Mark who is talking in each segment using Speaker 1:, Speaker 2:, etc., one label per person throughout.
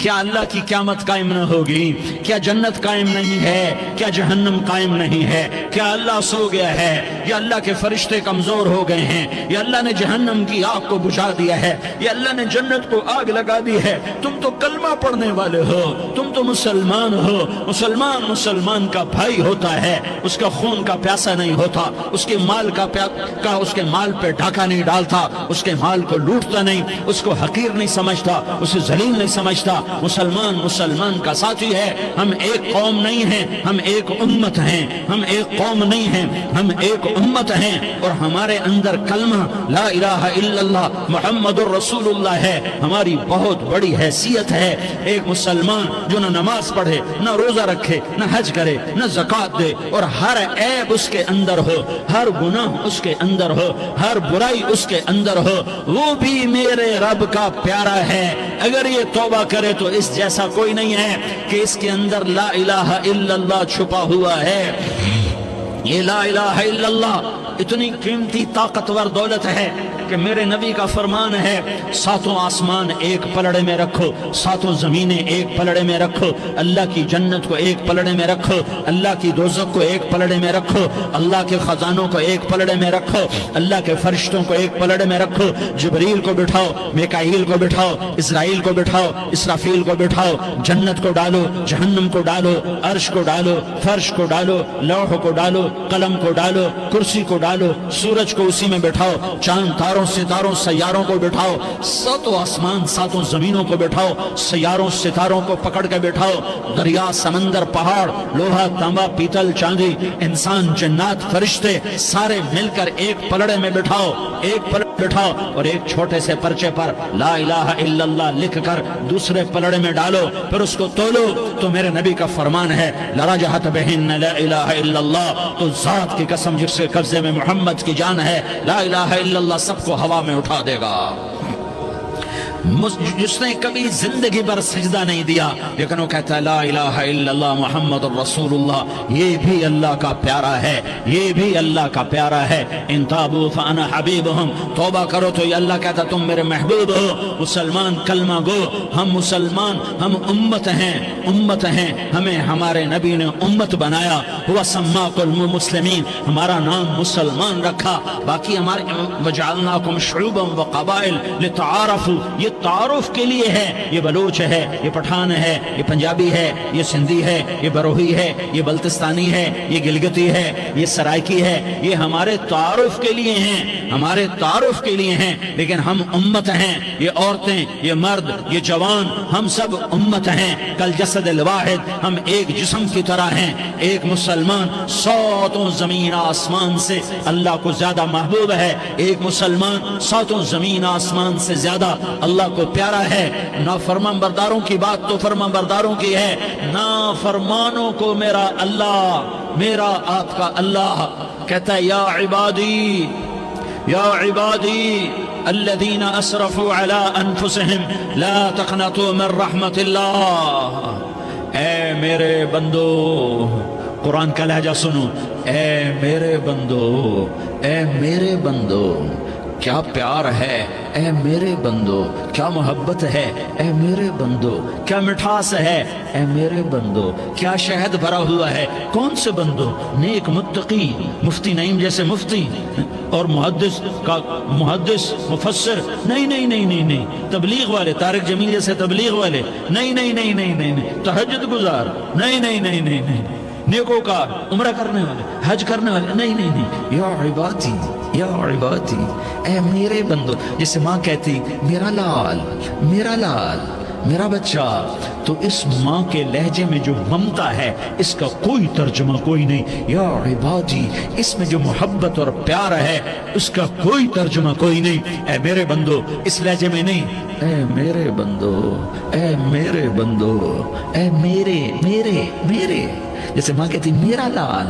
Speaker 1: کیا اللہ کی قیامت قائم نہ ہوگی؟ کیا جنت قائم نہیں ہے؟ کیا جہنم قائم نہیں ہے؟ کیا اللہ سو گیا ہے؟ یا اللہ کے فرشتے کمزور ہو گئے ہیں؟ یا اللہ نے جہنم کی آگ کو بجھا دیا ہے؟ یا اللہ نے جنت کو آگ لگا دی ہے؟ تم تو کلمہ پڑھنے والے ہو، تم تو مسلمان ہو۔ مسلمان کا بھائی ہوتا ہے، اس کا خون کا پیاسا نہیں ہوتا، اس کے مال اس کے مال پہ ڈھاکہ نہیں ڈالتا، اس کے مال کو لوٹتا نہیں، اس کو حقیر نہیں سمجھتا، اسے ذلیل نہیں سمجھتا۔ مسلمان کا ساتھی ہے۔ ہم ایک قوم نہیں ہیں، ہم ایک امت ہیں۔ ہم ایک قوم نہیں ہیں، ہم ایک امت ہیں، اور ہمارے اندر کلمہ لا الہ الا اللہ محمد الرسول اللہ ہے۔ ہماری بہت بڑی حیثیت ہے۔ ایک مسلمان جو نہ نماز پڑھے، نہ روزہ رکھے، نہ حج کرے، نہ زکوٰۃ دے، اور ہر عیب اس کے اندر ہو، ہر گناہ اس کے اندر ہو، ہر برائی اس کے اندر ہو، وہ بھی میرے رب کا پیارا ہے۔ اگر یہ توبہ کرے تو اس جیسا کوئی نہیں ہے کہ اس کے اندر لا الہ الا اللہ چھپا ہوا ہے۔ یہ لا الہ الا اللہ اتنی قیمتی طاقتور دولت ہے کہ میرے نبی کا فرمان ہے، ساتوں آسمان ایک پلڑے میں رکھو، ساتوں زمینیں ایک پلڑے میں رکھو، اللہ کی جنت کو ایک پلڑے میں رکھو، اللہ کی دوزخ کو ایک پلڑے میں رکھو، اللہ کے خزانوں کو ایک پلڑے میں رکھو، اللہ کے فرشتوں کو ایک پلڑے میں رکھو، جبریل کو بٹھاؤ، میکائیل کو بٹھاؤ، اسرائیل کو بٹھاؤ، اسرافیل کو بٹھاؤ، جنت کو ڈالو، جہنم کو ڈالو، عرش کو ڈالو، فرش کو ڈالو، لوح کو ڈالو، قلم کو ڈالو، کرسی کو ڈالو، سورج کو اسی میں بٹھاؤ، چاند تاروں ستاروں سیاروں کو بٹھاؤ، ساتوں آسمان ساتوں زمینوں کو بٹھاؤ، سیاروں ستاروں کو پکڑ کے بٹھاؤ، دریا سمندر پہاڑ لوہا تانبا پیتل چاندی انسان جنات فرشتے سارے مل کر ایک پلڑے میں بٹھاؤ، ایک پلڑے بٹھاؤ، اور ایک چھوٹے سے پرچے پر لا الہ الا اللہ لکھ کر دوسرے پلڑے میں ڈالو، پھر اس کو تولو تو میرے نبی کا فرمان ہے لرجحت بہن لا الہ الا اللہ، تو ذات کی قسم جس کے قبضے میں محمد کی جان ہے، لا الہ الا اللہ سب کو ہوا میں اٹھا دے گا۔ جس نے کبھی زندگی پر سجدہ نہیں دیا لیکن وہ کہتا ہے لا الہ الا اللہ محمد الرسول اللہ، یہ بھی اللہ کا پیارا ہے، یہ بھی اللہ کا پیارا ہے۔ ان تابوا فانا حبیبہم، توبہ کرو تو یہ اللہ کہتا تم میرے محبوب ہو۔ مسلمان کلمہ گو، ہم مسلمان، ہم امت ہیں، ہمیں ہمارے نبی نے امت بنایا، ہوا سماکم المسلمین، ہمارا نام مسلمان رکھا، باقی ہمارے وجعلناکم شعوبا وقبائل لتعارفوا، یہ تعارف کے لیے ہے، یہ بلوچ ہے، یہ پٹھان ہے، یہ پنجابی ہے، یہ سندھی ہے، یہ بروہی ہے، یہ بلتستانی ہے، یہ گلگتی ہے، یہ سرائکی ہے، یہ ہمارے تعارف کے لیے ہیں، ہمارے تعارف کے لیے ہیں، لیکن ہم امت ہیں، یہ عورتیں، یہ مرد، یہ جوان، ہم سب امت ہیں، کل جسد الواحد، ہم ایک جسم کی طرح ہیں۔ ایک مسلمان ساتوں زمین آسمان سے اللہ کو زیادہ محبوب ہے، ایک مسلمان ساتوں زمین آسمان سے زیادہ اللہ کو پیارا ہے۔ نافرمان برداروں کی بات تو فرمان برداروں کی ہے، نافرمانوں کو میرا اللہ، میرا آپ کا اللہ کہتا ہے یا عبادی الذین اسرفوا علی انفسهم لا تقنطوا من رحمت اللہ، اے میرے بندو، قرآن کا لہجہ سنو، اے میرے بندو، اے میرے بندو، کیا پیار ہے، اے میرے بندو، کیا محبت ہے، اے میرے بندو، کیا مٹھاس ہے، اے میرے بندو، کیا شہد بھرا ہوا ہے۔ کون سے بندو؟ نیک متقی، مفتی نعیم جیسے مفتی اور محدث مفسر، نہیں، تبلیغ والے، طارق جمیل جیسے تبلیغ والے، نہیں، تہجد گزار، نہیں، نیکوکار، عمرہ کرنے والے، حج کرنے والے، نہیں، یا عبادی، اے میرے بندو، جسے ماں کہتی میرا لال، میرا بچہ، تو اس ماں کے لہجے میں جو ممتا ہے اس کا کوئی ترجمہ کوئی نہیں۔ یا عبادی، اس میں جو محبت اور پیار ہے اس کا کوئی ترجمہ کوئی نہیں۔ اے میرے بندو، اس لہجے میں نہیں، اے میرے بندو، اے میرے بندو، اے میرے، جیسے ماں کہتی میرا لال،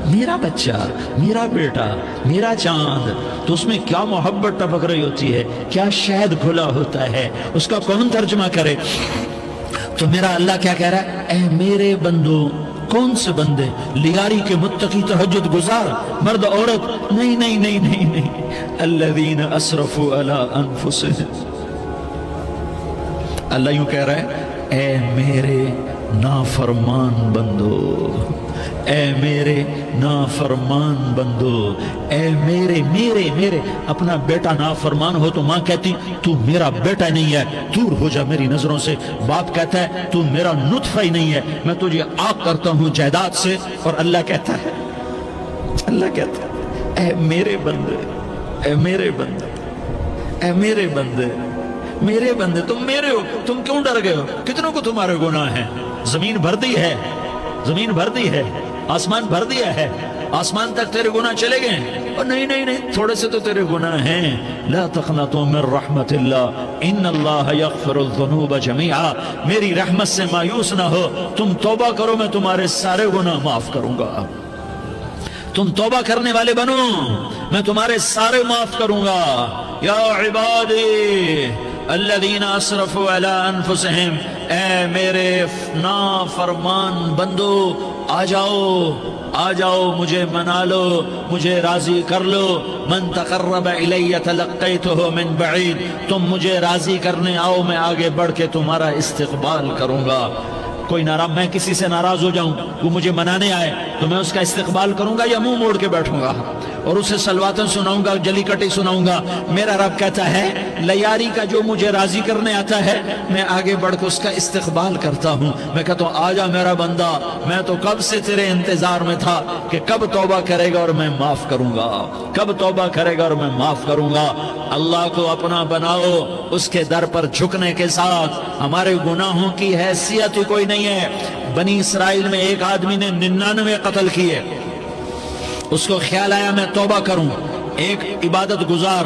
Speaker 1: میرا بچہ، میرا بیٹا، میرا چاند، تو اس میں کیا محبت ٹپک رہی ہوتی ہے، کیا شہد کھلا ہوتا ہے، اس کا کون ترجمہ کرے؟ تو میرا اللہ کیا کہہ رہا ہے، اے میرے بندو، کون سے بندے؟ لیاری کے متقی، تہجد گزار، مرد عورت، نہیں، الذین اسرفوا علی انفسهم، اللہ یوں کہہ رہا ہے اے میرے نافرمان بندو، اے میرے نافرمان بندو، اے میرے میرے میرے اپنا بیٹا نافرمان ہو تو ماں کہتی تو میرا بیٹا نہیں ہے، دور ہو جا میری نظروں سے۔ باپ کہتا ہے تو میرا نطفہ ہی نہیں ہے، میں تجھے عاق کرتا ہوں جائیداد سے۔ اور اللہ کہتا ہے اے میرے بندے، اے میرے بندے، اے میرے بندے، میرے بندے تم میرے ہو، تم کیوں ڈر گئے ہو؟ کتنوں کو تمہارے گناہ ہیں؟ زمین بھر دی ہے، زمین بھر دی ہے، آسمان بھر دیا ہے، آسمان تک تیرے گناہ چلے گئے ہیں۔ اور نہیں نہیں نہیں، تھوڑے سے تو تیرے گناہ ہیں۔ لا تقنطوا من رحمت اللہ ان اللہ یغفر الذنوب جميعا، میری رحمت سے مایوس نہ ہو، تم توبہ کرو میں تمہارے سارے گناہ معاف کروں گا۔ تم توبہ کرنے والے بنو، میں تمہارے سارے معاف کروں گا۔ یا عبادی الذین اسرفوا علی انفسہم، اے میرے نافرمان بندو آ جاؤ مجھے منا لو، مجھے راضی کر لو۔ من تقرب الی تلقیتہ من بعید، تم مجھے راضی کرنے آؤ، میں آگے بڑھ کے تمہارا استقبال کروں گا۔ کوئی ناراض، میں کسی سے ناراض ہو جاؤں، وہ مجھے منانے آئے تو میں اس کا استقبال کروں گا یا منہ موڑ کے بیٹھوں گا اور اسے سلواتن سناؤں گا، جلی کٹی سناؤں گا؟ میرا رب کہتا ہے لیاری کا جو مجھے راضی کرنے آتا ہے میں آگے بڑھ کے اس کا استقبال کرتا ہوں۔ میں کہتا ہوں آجا میرا بندہ، میں تو کب سے تیرے انتظار میں تھا کہ کب توبہ کرے گا اور میں معاف کروں گا، کب توبہ کرے گا اور میں معاف کروں گا۔ اللہ کو اپنا بناؤ، اس کے در پر جھکنے کے ساتھ ہمارے گناہوں کی حیثیت ہی کوئی نہیں ہے۔ بنی اسرائیل میں ایک آدمی نے 99 قتل کیے، اس کو خیال آیا میں توبہ کروں، ایک عبادت گزار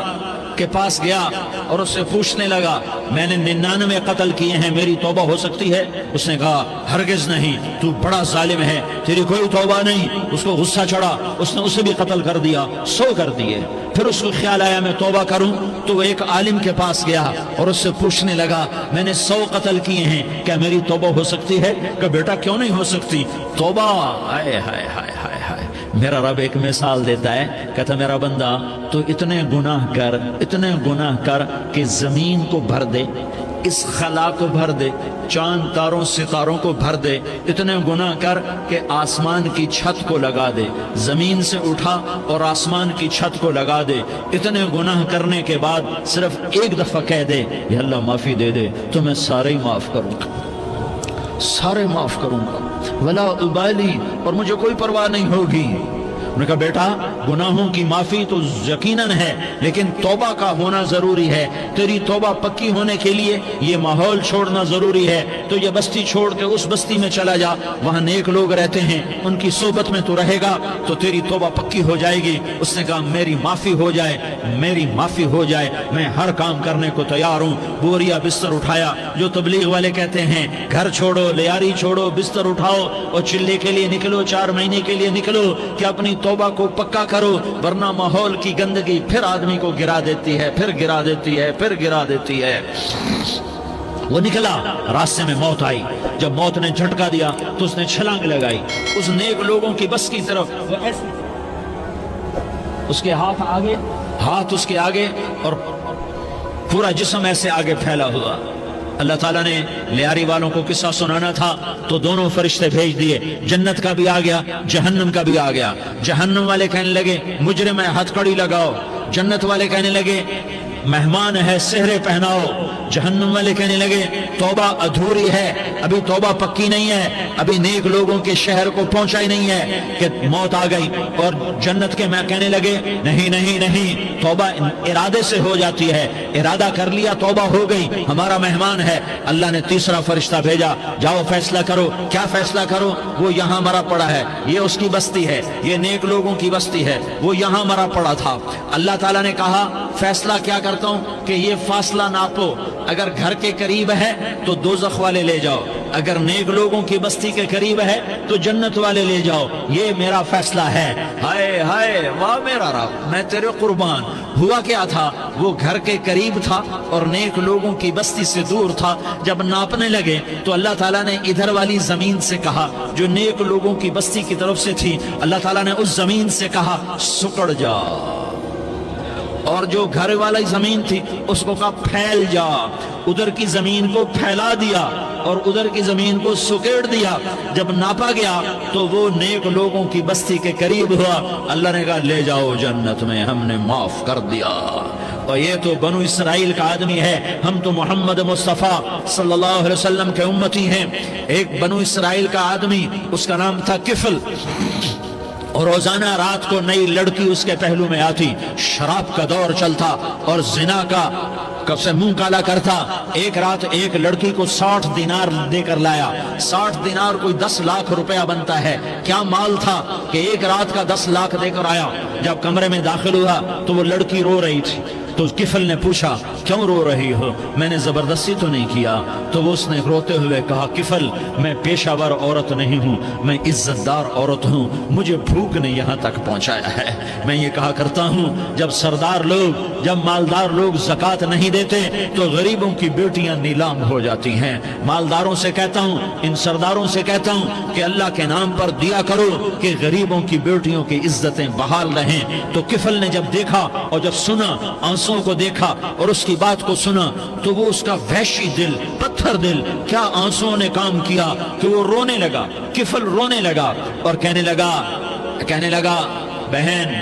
Speaker 1: کے پاس گیا اور اس سے پوچھنے لگا میں نے 99 قتل کیے ہیں، میری توبہ ہو سکتی ہے؟ اس نے کہا ہرگز نہیں، تو بڑا ظالم ہے، تیری کوئی توبہ نہیں۔ اس کو غصہ چڑھا، اس نے اسے بھی قتل کر دیا، 100 کر دیے۔ پھر اس کو خیال آیا میں توبہ کروں، تو وہ ایک عالم کے پاس گیا اور اس سے پوچھنے لگا میں نے 100 قتل کیے ہیں، کیا میری توبہ ہو سکتی ہے؟ کہ بیٹا کیوں نہیں ہو سکتی توبہ؟ ہائے ہائے ہائے ہائے ہائے۔ میرا رب ایک مثال دیتا ہے، کہتا میرا بندہ تو اتنے گناہ کر کہ زمین کو بھر دے، اس خلا کو بھر دے، چاند تاروں ستاروں کو بھر دے، اتنے گناہ کر کہ آسمان کی چھت کو لگا دے، زمین سے اٹھا اور آسمان کی چھت کو لگا دے۔ اتنے گناہ کرنے کے بعد صرف ایک دفعہ کہہ دے یا اللہ معافی دے دے تو میں سارے معاف کروں گا، سارے معاف کروں گا، ولا ابالی، اور مجھے کوئی پرواہ نہیں ہوگی۔ انہوں نے کہا بیٹا گناہوں کی معافی تو یقیناً ہے لیکن توبہ کا ہونا ضروری ہے، تیری توبہ پکی ہونے کے لیے یہ ماحول چھوڑنا ضروری ہے۔ تو یہ بستی چھوڑ کے اس بستی میں چلا جا، وہاں نیک لوگ رہتے ہیں، ان کی صحبت میں تو رہے گا تو تیری توبہ پکی ہو جائے گی۔ اس نے کہا میری معافی ہو جائے، میری معافی ہو جائے، میں ہر کام کرنے کو تیار ہوں۔ بوریا بستر اٹھایا، جو تبلیغ والے کہتے ہیں گھر چھوڑو، لیاری چھوڑو، بستر اٹھاؤ اور چلے کے لیے نکلو، 4 مہینے کے لیے نکلو کہ اپنی توبہ کو پکا کرو، ورنہ ماحول کی گندگی پھر آدمی کو گرا دیتی ہے، پھر گرا دیتی ہے، پھر گرا دیتی ہے۔ وہ نکلا، راستے میں موت آئی، جب موت نے جھٹکا دیا تو اس نے چھلانگ لگائی اس نیک لوگوں کی بس کی طرف، وہ ایسے اس کے ہاتھ اس کے آگے اور پورا جسم ایسے آگے پھیلا ہوا۔ اللہ تعالیٰ نے لیاری والوں کو قصہ سنانا تھا تو دونوں فرشتے بھیج دیے، جنت کا بھی آ گیا، جہنم کا بھی آ گیا۔ جہنم والے کہنے لگے مجرم ہے ہتھ کڑی لگاؤ، جنت والے کہنے لگے مہمان ہے سہرے پہناؤ۔ جہنم والے کہنے لگے توبہ ادھوری ہے، ابھی توبہ پکی نہیں ہے، ابھی نیک لوگوں کے شہر کو پہنچا ہی نہیں ہے کہ موت آ گئی۔ اور جنت کے میں کہنے لگے نہیں نہیں نہیں، توبہ ارادے سے ہو جاتی ہے، ارادہ کر لیا توبہ ہو گئی، ہمارا مہمان ہے۔ اللہ نے تیسرا فرشتہ بھیجا، جاؤ فیصلہ کرو۔ کیا فیصلہ کرو؟ وہ یہاں مرا پڑا ہے، یہ اس کی بستی ہے، یہ نیک لوگوں کی بستی ہے، وہ یہاں مرا پڑا تھا۔ اللہ تعالیٰ نے کہا فیصلہ کیا کرتا ہوں کہ یہ فاصلہ ناپو، اگر گھر کے قریب ہے تو دوزخ والے لے جاؤ، اگر نیک لوگوں کی بستی کے قریب ہے تو جنت والے لے جاؤ، یہ میرا فیصلہ ہے۔ ہائے ہائے واہ میرا رب، میں تیرے قربان۔ ہوا کیا تھا؟ وہ گھر کے قریب تھا اور نیک لوگوں کی بستی سے دور تھا۔ جب ناپنے لگے تو اللہ تعالیٰ نے ادھر والی زمین سے کہا جو نیک لوگوں کی بستی کی طرف سے تھی، اللہ تعالیٰ نے اس زمین سے کہا سکڑ جا، اور جو گھر والی زمین تھی اس کو کہا پھیل جا، ادھر کی زمین کو پھیلا دیا اور ادھر کی زمین کو سکیڑ دیا۔ جب ناپا گیا تو وہ نیک لوگوں کی بستی کے قریب ہوا، اللہ نے کہا لے جاؤ جنت میں، ہم نے معاف کر دیا۔ اور یہ تو بنو اسرائیل کا آدمی ہے، ہم تو محمد مصطفیٰ صلی اللہ علیہ وسلم کے امتی ہیں۔ ایک بنو اسرائیل کا آدمی، اس کا نام تھا کفل، اور روزانہ رات کو نئی لڑکی اس کے پہلو میں آتی، شراب کا دور چلتا اور زنا کا سے منہ کالا کرتا۔ ایک رات ایک لڑکی کو 60 دینار دے کر لایا۔ 60 دینار کوئی 10 لاکھ روپیہ بنتا ہے۔ کیا مال تھا کہ ایک رات کا 10 لاکھ دے کر آیا۔ جب کمرے میں داخل ہوا تو وہ لڑکی رو رہی تھی، تو کفل نے پوچھا کیوں رو رہی ہو، میں نے زبردستی تو نہیں کیا؟ تو وہ اس نے روتے ہوئے کہا کفل میں پیشہ ور عورت نہیں ہوں، میں عزت دار عورت ہوں، مجھے بھوک نے یہاں تک پہنچایا ہے۔ میں یہ کہا کرتا ہوں جب سردار لوگ، جب مالدار لوگ زکوٰۃ نہیں دیتے تو غریبوں کی بیٹیاں نیلام ہو جاتی ہیں۔ مالداروں سے کہتا ہوں، ان سرداروں سے کہتا ہوں کہ اللہ کے نام پر دیا کرو کہ غریبوں کی بیٹیوں کی عزتیں بحال رہیں۔ تو کفل نے جب دیکھا اور جب سنا، آنسو کو دیکھا اور اس کی بات کو سنا، تو وہ اس کا وحشی دل، پتھر دل، کیا آنسوں نے کام کیا کہ وہ رونے لگا۔ کفل رونے لگا اور کہنے لگا بہن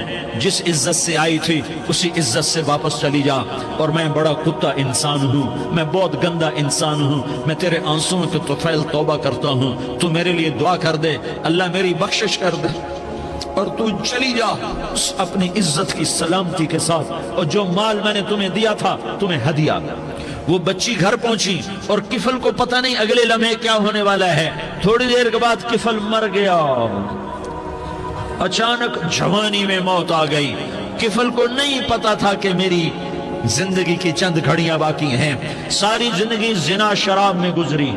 Speaker 1: جس عزت سے آئی تھی اسی عزت سے واپس چلی جا، اور میں بڑا کتا انسان ہوں، میں بہت گندا انسان ہوں، میں تیرے آنسوں کے طفیل توبہ کرتا ہوں، تو میرے لیے دعا کر دے، اللہ میری بخشش کر دے، اور تو چلی جا اپنی عزت کی سلامتی کے ساتھ، اور جو مال میں نے تمہیں دیا تھا تمہیں ہدیہ۔ وہ بچی گھر پہنچی اور کفل کو پتہ نہیں اگلے لمحے کیا ہونے والا ہے۔ تھوڑی دیر کے بعد کفل مر گیا، اچانک جوانی میں موت آ گئی۔ کفل کو نہیں پتا تھا کہ میری زندگی کی چند گھڑیاں باقی ہیں، ساری زندگی زنا شراب میں گزری،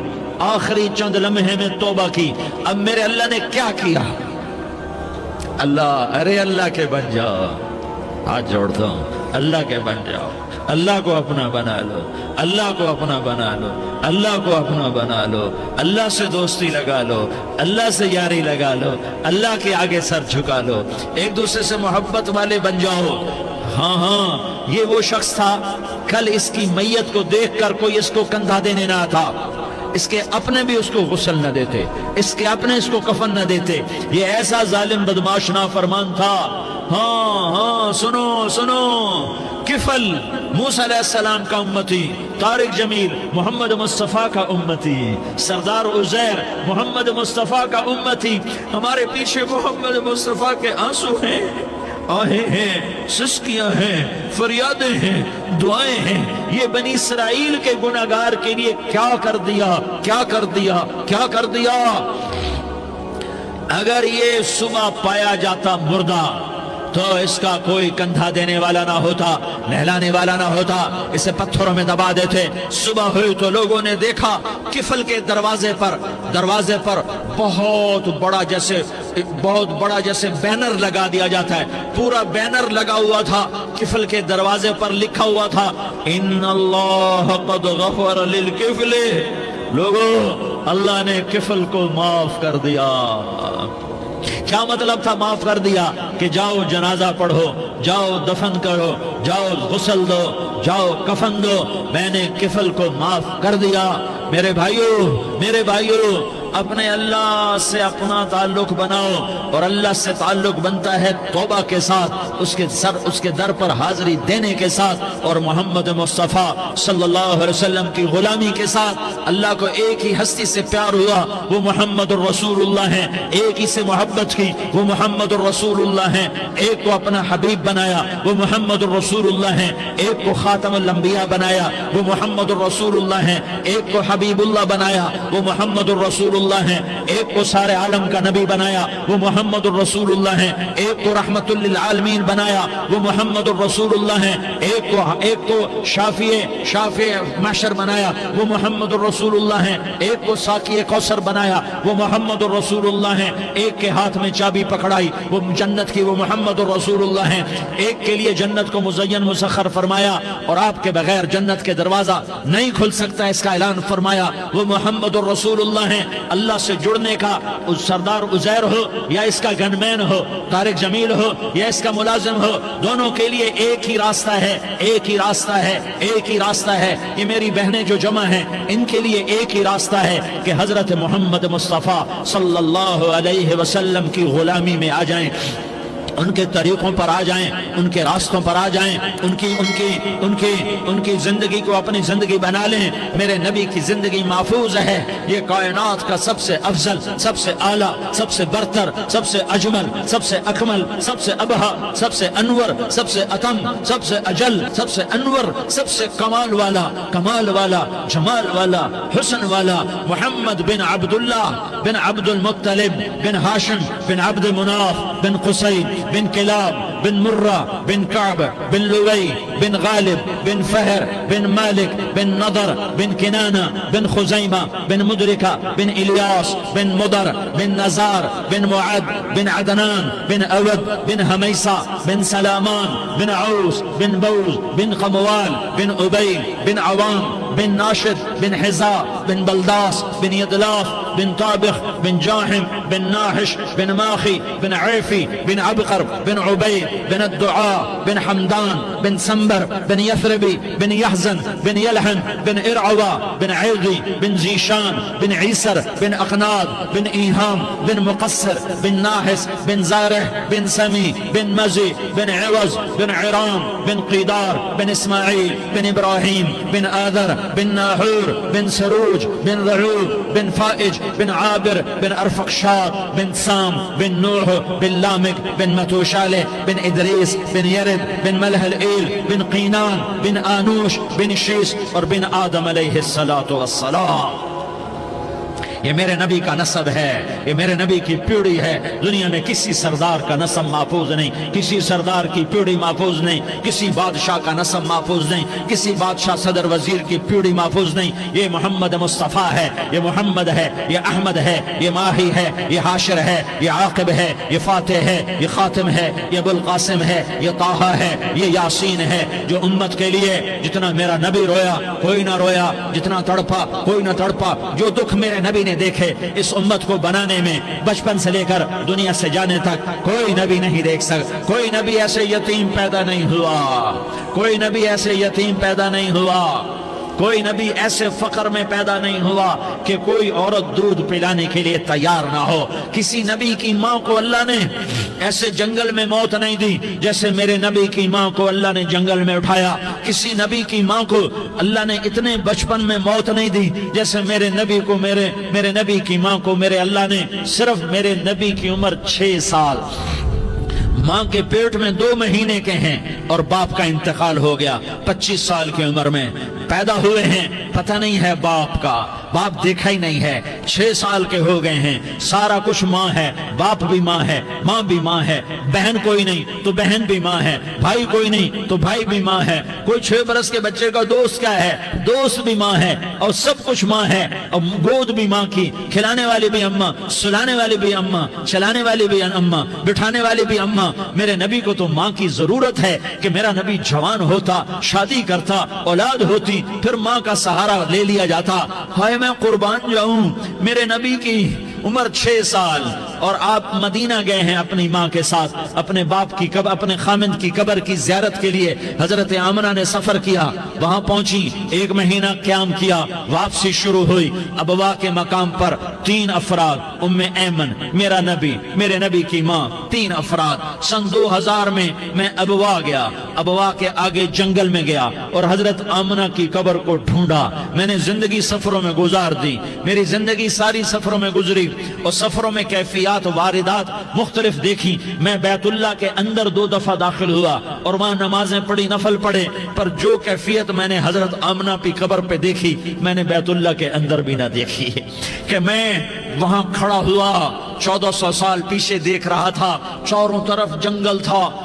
Speaker 1: آخری چند لمحے میں توبہ کی۔ اب میرے اللہ نے کیا کیا؟ اللہ کے بن جاؤ، ہاتھ جوڑتا ہوں، اللہ کے بن جاؤ، اللہ کو اپنا بنا لو، اللہ کو اپنا بنا لو، اللہ کو اپنا بنا لو، اللہ سے دوستی لگا لو، اللہ سے یاری لگا لو، اللہ کے آگے سر جھکا لو، ایک دوسرے سے محبت والے بن جاؤ۔ ہاں یہ وہ شخص تھا، کل اس کی میت کو دیکھ کر کوئی اس کو کندھا دینے نہ تھا، اس کے اپنے بھی اس کو غسل نہ دیتے، اس کے اپنے اس کو کفن نہ دیتے، یہ ایسا ظالم بدماش نافرمان تھا۔ ہاں سنو، کفل موسیٰ علیہ السلام کا امتی، طارق جمیل محمد مصطفیٰ کا امتی، سردار عزیر محمد مصطفیٰ کا امتی، ہمارے پیچھے محمد مصطفیٰ کے آنسو ہیں، آہیں ہیں، سسکیاں ہیں، فریادیں ہیں، دعائیں ہیں۔ یہ بنی اسرائیل کے گناہگار کے لیے کیا کر دیا۔ اگر یہ صبح پایا جاتا مردہ تو اس کا کوئی کندھا دینے والا نہ ہوتا، نہلانے والا نہ ہوتا، اسے پتھروں میں دبا دیتے۔ صبح ہوئی تو لوگوں نے دیکھا کفل کے دروازے پر بہت بڑا جیسے بینر لگا دیا جاتا ہے، پورا بینر لگا ہوا تھا، کفل کے دروازے پر لکھا ہوا تھا ان اللہ قد غفر للکفل، لوگوں اللہ نے کفل کو معاف کر دیا۔ کیا مطلب تھا معاف کر دیا؟ کہ جاؤ جنازہ پڑھو، جاؤ دفن کرو، جاؤ غسل دو، جاؤ کفن دو، میں نے کفل کو معاف کر دیا۔ میرے بھائیو اپنے اللہ سے اپنا تعلق بناؤ، اور اللہ سے تعلق بنتا ہے توبہ کے ساتھ، اس کے در پر حاضری دینے کے ساتھ، اور محمد مصطفیٰ صلی اللہ علیہ وسلم کی غلامی کے ساتھ۔ اللہ کو ایک ہی ہستی سے پیار ہوا، وہ محمد الرسول اللہ ہیں، ایک ہی سے محبت کی، وہ محمد الرسول اللہ ہیں، ایک کو اپنا حبیب بنایا، وہ محمد الرسول اللہ ہیں، ایک کو خاتم الانبیاء بنایا، وہ محمد الرسول اللہ ہیں، ایک کو حبیب اللہ بنایا، وہ محمد الرسول اللہ ہیں، ایک کو سارے عالم کا نبی بنایا، وہ محمد الرسول اللہ ہیں، ایک کو رحمت للعالمین بنایا، وہ محمد الرسول اللہ ہیں، ایک کو شافع محشر بنایا، وہ محمد الرسول اللہ ہیں، ایک کو ساقی کوثر بنایا، وہ محمد الرسول اللہ ہیں، ایک کے ہاتھ میں چابی پکڑائی وہ جنت کی، وہ محمد الرسول اللہ ہیں، ایک کے لیے جنت کو مزین مسخر فرمایا اور آپ کے بغیر جنت کے دروازہ نہیں کھل سکتا اس کا اعلان فرمایا، وہ محمد الرسول اللہ ہیں۔ اللہ سے جڑنے کا، سردار عزیر ہو یا اس کا گنمین ہو، طارق جمیل ہو یا اس کا ملازم ہو، دونوں کے لیے ایک ہی راستہ ہے، ایک ہی راستہ ہے، ایک ہی راستہ ہے۔ یہ میری بہنیں جو جمع ہیں ان کے لیے ایک ہی راستہ ہے کہ حضرت محمد مصطفیٰ صلی اللہ علیہ وسلم کی غلامی میں آ جائیں، ان کے طریقوں پر آ جائیں، ان کے راستوں پر آ جائیں، ان کی زندگی کو اپنی زندگی بنا لیں۔ میرے نبی کی زندگی محفوظ ہے۔ یہ کائنات کا سب سے افضل، سب سے اعلیٰ، سب سے برتر، سب سے اجمل، سب سے اکمل، سب سے ابہا، سب سے انور، سب سے اتم، سب سے اجل، سب سے انور، سب سے کمال والا، کمال والا، جمال والا، حسن والا محمد بن عبداللہ بن عبد المطلب بن ہاشم بن عبد مناف بن قصی بن کلاب بن مرہ بن کعب بن لوی بن غالب بن فہر بن مالک بن نضر بن کنانہ بن خزیمہ بن مدرکہ بن الیاس بن مدر بن نزار بن معد بن عدنان بن اود بن حمیسہ بن سلامان بن عوس بن بوز بن قموال بن عبیل بن عوام بن ناشد بن حزا بن بلداس بن یدلاف بن طابخ بن جاحم بن ناحش بن ماخی بن عیفی بن عبقر بن عبید بن الدعاء بن حمدان بن سنبر بن یثربی بن یحزن بن یلحن بن ارعوا بن عیضی بن زیشان بن عیسر بن اقناد بن ایہام بن مقصر بن ناحس بن زارح بن سمی بن مزی بن عوض بن عرام بن قیدار بن اسماعیل بن ابراہیم بن آذر بن ناحور بن سروج بن ضعوب بن فائج بن عابر بن ارفقشاد بن سام بن نوح بن لامک بن متوشالہ بن ادریس بن یرد بن ملح الایل بن قینان بن آنوش بن شیس اور بن آدم علیہ السلام۔ یہ میرے نبی کا نسب ہے، یہ میرے نبی کی پیڑھی ہے۔ دنیا میں کسی سردار کا نسب محفوظ نہیں، کسی سردار کی پیڑھی محفوظ نہیں، کسی بادشاہ کا نسب محفوظ نہیں، کسی بادشاہ صدر وزیر کی پیڑھی محفوظ نہیں۔ یہ محمد مصطفیٰ ہے، یہ محمد ہے، یہ احمد ہے، یہ ماہی ہے، یہ حاشر ہے، یہ عاقب ہے، یہ فاتح ہے، یہ خاتم ہے، یہ ابو القاسم ہے، یہ طٰہٰ ہے، یہ یاسین ہے۔ جو امت کے لیے جتنا میرا نبی رویا کوئی نہ رویا، جتنا تڑپا کوئی نہ تڑپا، جو دکھ میرے نبی نے دیکھے اس امت کو بنانے میں، بچپن سے لے کر دنیا سے جانے تک کوئی نبی نہیں دیکھ سکتا۔ کوئی نبی ایسے یتیم پیدا نہیں ہوا، کوئی نبی ایسے یتیم پیدا نہیں ہوا، کوئی نبی ایسے فقر میں پیدا نہیں ہوا کہ کوئی عورت دودھ پلانے کے لیے تیار نہ ہو۔ کسی نبی کی ماں کو اللہ نے ایسے جنگل میں موت نہیں دی جیسے میرے نبی کی ماں کو اللہ نے جنگل میں اٹھایا۔ کسی نبی کی ماں کو اللہ نے اتنے بچپن میں موت نہیں دی جیسے میرے نبی کو، میرے نبی کی ماں کو میرے اللہ نے صرف میرے نبی کی عمر 6 سال، ماں کے پیٹ میں 2 مہینے کے ہیں اور باپ کا انتقال ہو گیا 25 سال کی عمر میں پیدا ہوئے ہیں، پتہ نہیں ہے باپ کا، باپ دیکھا ہی نہیں ہے، 6 سال کے ہو گئے ہیں، سارا کچھ ماں ہے، باپ بھی ماں ہے، ماں بھی ماں ہے، بہن کوئی نہیں تو بہن بھی ماں ہے، بھائی کوئی نہیں تو بھائی بھی ماں ہے، کوئی 6 برس کے بچے کا دوست کیا ہے، دوست بھی ماں ہے، اور سب کچھ ماں ہے، اور گود بھی ماں کی، کھلانے والی بھی اماں، سلانے والی بھی اماں، چلانے والی بھی اماں، بٹھانے والی بھی اماں۔ میرے نبی کو تو ماں کی ضرورت ہے کہ میرا نبی جوان ہوتا، شادی کرتا، اولاد ہوتی، پھر ماں کا سہارا لے لیا جاتا۔ ہائے میں قربان جاؤں، میرے نبی کی عمر 6 سال اور آپ مدینہ گئے ہیں اپنی ماں کے ساتھ، اپنے باپ کی قبر، اپنے خامند کی قبر کی زیارت کے لیے حضرت آمنہ نے سفر کیا، وہاں پہنچی، 1 مہینہ قیام کیا، واپسی شروع ہوئی۔ ابوا کے مقام پر 3 افراد، ام ایمن، میرا نبی، میرے نبی کی ماں، 3 افراد۔ سن 2000 میں ابوا گیا، ابوا کے آگے جنگل میں گیا اور حضرت آمنہ کی قبر کو ڈھونڈا۔ میں نے زندگی سفروں میں گزار دی، میری زندگی ساری سفروں میں گزری، اور سفروں میں کیفیات واردات مختلف دیکھی۔ میں بیت اللہ کے اندر 2 دفعہ داخل ہوا اور وہاں نمازیں پڑھی، نفل پڑھے، پر جو کیفیت میں نے حضرت آمنہ کی قبر پہ دیکھی میں نے بیت اللہ کے اندر بھی نہ دیکھی، کہ میں وہاں کھڑا ہوا 1400 سال پیچھے دیکھ رہا تھا، چاروں طرف جنگل تھا،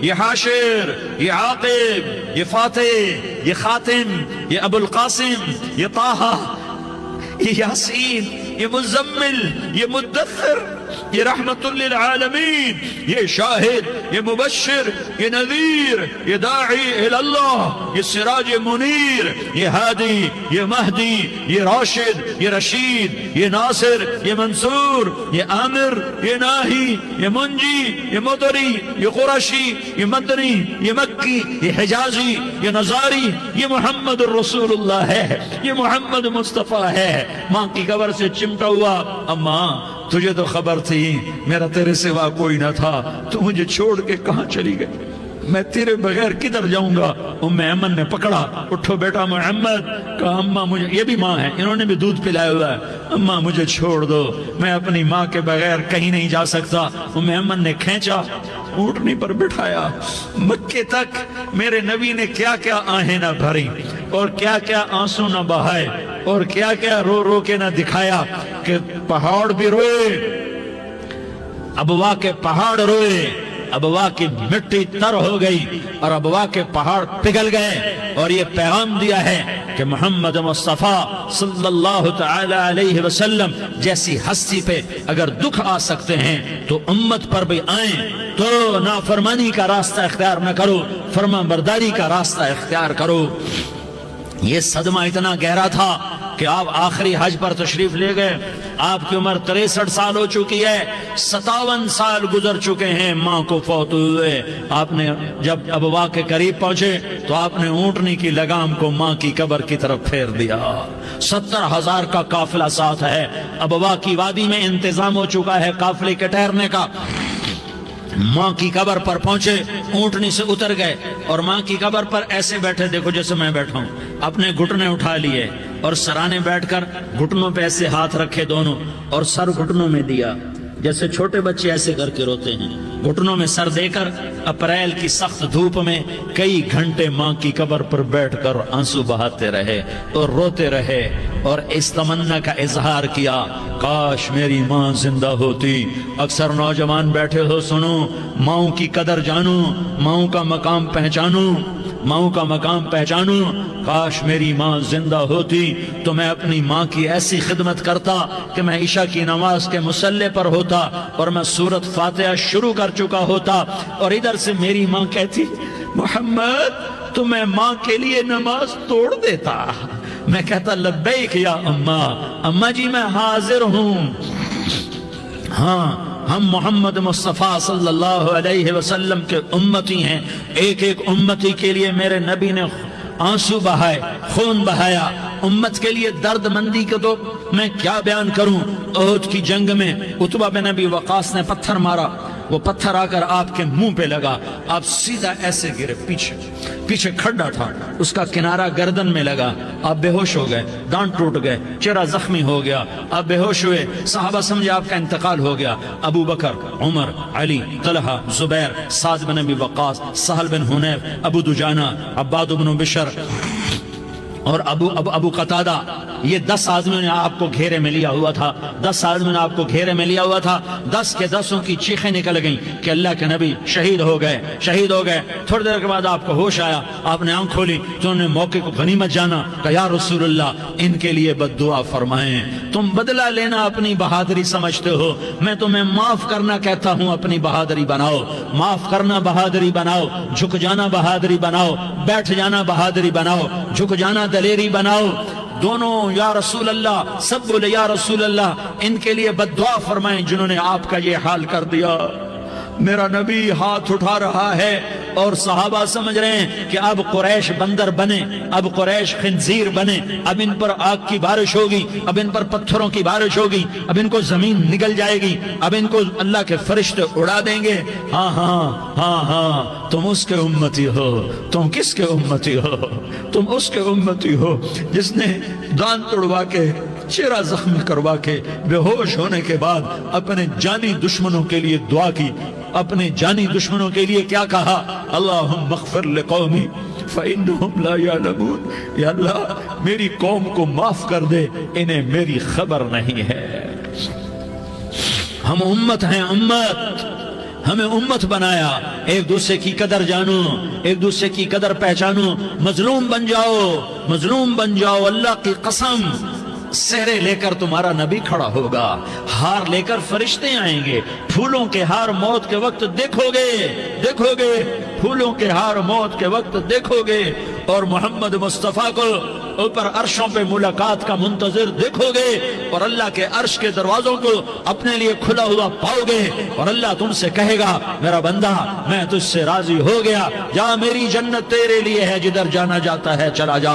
Speaker 1: یہ حاشر، یہ عاقب، یہ فاتح، یہ خاتم، یہ ابو القاسم، یہ طہ، یہ یاسین، یہ مزمل، یہ مدثر، یہ رحمت للعالمین، یہ شاہد، یہ مبشر، یہ نذیر، یہ داعی اللہ، یہ سراج منیر، یہ ہادی، یہ مہدی، یہ راشد، یہ رشید، یہ ناصر، یہ منصور، یہ عامر، یہ ناہی، یہ منجی، یہ مدری، یہ قرشی، یہ مدنی، یہ مکی، یہ حجازی، یہ نظاری، یہ محمد الرسول اللہ ہے، یہ محمد مصطفیٰ ہے۔ ماں کی قبر سے چمٹا ہوا، اماں تجھے تو خبر تھی میرا تیرے سوا کوئی نہ تھا، تو مجھے چھوڑ کے کہاں چلی گئی، میں تیرے بغیر کدھر جاؤں گا؟ ام ایمن نے پکڑا، اٹھو بیٹا محمد، کہا اماں مجھے، یہ بھی ماں ہے، انہوں نے بھی دودھ پلایا ہوا ہے، اماں مجھے چھوڑ دو، میں اپنی ماں کے بغیر کہیں نہیں جا سکتا۔ ام ایمن نے کھینچا، اونٹنی پر بٹھایا، مکے تک میرے نبی نے کیا کیا آہیں نہ بھری اور کیا کیا آنسو نہ بہائے اور کیا کیا رو رو کے نہ دکھایا کہ پہاڑ بھی روئے، ابوا کے پہاڑ روئے، ابوا کی مٹی تر ہو گئی اور ابوا کے پہاڑ پگھل گئے، اور یہ پیغام دیا ہے کہ محمد مصطفیٰ صلی اللہ تعالی علیہ وسلم جیسی ہستی پہ اگر دکھ آ سکتے ہیں تو امت پر بھی آئیں، تو نافرمانی کا راستہ اختیار نہ کرو، فرما برداری کا راستہ اختیار کرو۔ یہ صدمہ اتنا گہرا تھا کہ آپ آخری حج پر تشریف لے گئے، آپ کی عمر 63 سال ہو چکی ہے، 57 سال گزر چکے ہیں ماں کو فوت ہوئے۔ آپ نے جب ابوا کے قریب پہنچے تو آپ نے اونٹنی کی لگام کو ماں کی قبر کی طرف پھیر دیا۔ 70,000 کا قافلہ ساتھ ہے، ابوا کی وادی میں انتظام ہو چکا ہے قافلے کے ٹھہرنے کا۔ ماں کی قبر پر پہنچے، اونٹنی سے اتر گئے اور ماں کی قبر پر ایسے بیٹھے، دیکھو جیسے میں بیٹھا ہوں، اپنے گھٹنے اٹھا لیے اور سرانے بیٹھ کر گھٹنوں پہ ایسے ہاتھ رکھے دونوں اور سر گھٹنوں میں دیا، جیسے چھوٹے بچے ایسے کر کے روتے ہیں، گھٹنوں میں سر دے کر اپریل کی سخت دھوپ میں کئی گھنٹے ماں کی قبر پر بیٹھ کر آنسو بہاتے رہے اور روتے رہے اور اس تمنا کا اظہار کیا، کاش میری ماں زندہ ہوتی۔ اکثر نوجوان بیٹھے ہو، سنو، ماؤں کی قدر جانو، ماؤں کا مقام پہچانو، ماؤں کا مقام پہچانو۔ کاش میری ماں زندہ ہوتی تو میں اپنی ماں کی ایسی خدمت کرتا کہ میں عشاء کی نماز کے مصلی پر ہوتا اور میں سورۃ فاتحہ شروع کر چکا ہوتا، اور ادھر سے میری ماں کہتی، محمد تو میں ماں کے لیے نماز توڑ دیتا۔ میں کہتا، لبیک یا اماں، اماں جی میں حاضر ہوں۔ ہاں، ہم محمد مصطفیٰ صلی اللہ علیہ وسلم کے امتی ہیں، ایک ایک امتی کے لیے میرے نبی نے آنسو بہائے، خون بہایا، امت کے لیے درد مندی کو تو میں کیا بیان کروں۔ احد کی جنگ میں عتبہ بن ابی وقاص نے پتھر مارا، وہ پتھر آ کر آپ کے منہ پہ لگا، آپ سیدھا ایسے گرے، پیچھے کھڈا تھا، اس کا کنارہ گردن میں لگا، آپ بے ہوش ہو گئے، دانت ٹوٹ گئے، چہرہ زخمی ہو گیا، آپ بے ہوش ہوئے، صحابہ سمجھے آپ کا انتقال ہو گیا۔ ابو بکر، عمر، علی، طلحہ، زبیر، سعد بن ابی وقاص، سہل بن حنیف، ابو دجانہ، عباد بن بشر اور ابو قتادہ، یہ 10 آدمیوں نے آپ کو گھیرے میں لیا ہوا تھا، 10 آدمیوں نے آپ کو گھیرے میں لیا ہوا تھا، 10 کے 10 کی چیخیں نکل گئیں کہ اللہ کے نبی شہید ہو گئے۔ تھوڑی دیر کے بعد آپ کو ہوش آیا، آپ نے آنکھ کھولی تو انہوں نے موقع کو غنیمت جانا، کہ یا رسول اللہ ان کے لیے بد دعا فرمائیں، تم بدلہ لینا اپنی بہادری سمجھتے ہو، میں تمہیں معاف کرنا کہتا ہوں، اپنی بہادری بناؤ، معاف کرنا بہادری بناؤ، جھک جانا بہادری بناؤ، بیٹھ جانا بہادری بناؤ، جھک جانا دلیری بناؤ۔ دونوں یا رسول اللہ، سب بولے یا رسول اللہ، ان کے لیے بد دعا فرمائیں جنہوں نے آپ کا یہ حال کر دیا۔ میرا نبی ہاتھ اٹھا رہا ہے اور صحابہ سمجھ رہے ہیں کہ اب قریش بندر بنے، اب قریش خنزیر بنے، اب ان پر آگ کی بارش ہوگی، اب ان پر پتھروں کی بارش ہوگی، اب ان کو زمین نگل جائے گی، اب ان کو اللہ کے فرشتے اڑا دیں گے۔ ہاں ہاں ہاں ہاں، تم اس کے امتی ہو۔ تم کس کے امتی ہو؟ تم اس کے امتی ہو جس نے دانت توڑوا کے، چہرہ زخمی کروا کے، بے ہوش ہونے کے بعد اپنے جانی دشمنوں کے لیے دعا کی، اپنے جانی دشمنوں کے لیے کیا کہا؟ اللہم اغفر لقومی فإنہم لا یعلمون، یا اللہ میری قوم کو معاف کر دے، انہیں میری خبر نہیں ہے۔ ہم امت ہیں، امت ہمیں امت بنایا، ایک دوسرے کی قدر جانو، ایک دوسرے کی قدر پہچانو، مظلوم بن جاؤ، مظلوم بن جاؤ۔ اللہ کی قسم، سہرے لے کر تمہارا نبی کھڑا ہوگا، ہار لے کر فرشتے آئیں گے، پھولوں کے ہار موت کے وقت دیکھو گے، دیکھو گے، پھولوں کے ہار موت کے وقت دیکھو گے، اور محمد مصطفیٰ کو اوپر عرشوں پہ ملاقات کا منتظر دیکھو گے، اور اللہ کے عرش کے دروازوں کو اپنے لیے کھلا ہوا پاؤ گے، اور اللہ تم سے کہے گا میرا بندہ میں تجھ سے راضی ہو گیا، جا میری جنت تیرے لیے ہے، جدھر جانا جاتا ہے چلا جا۔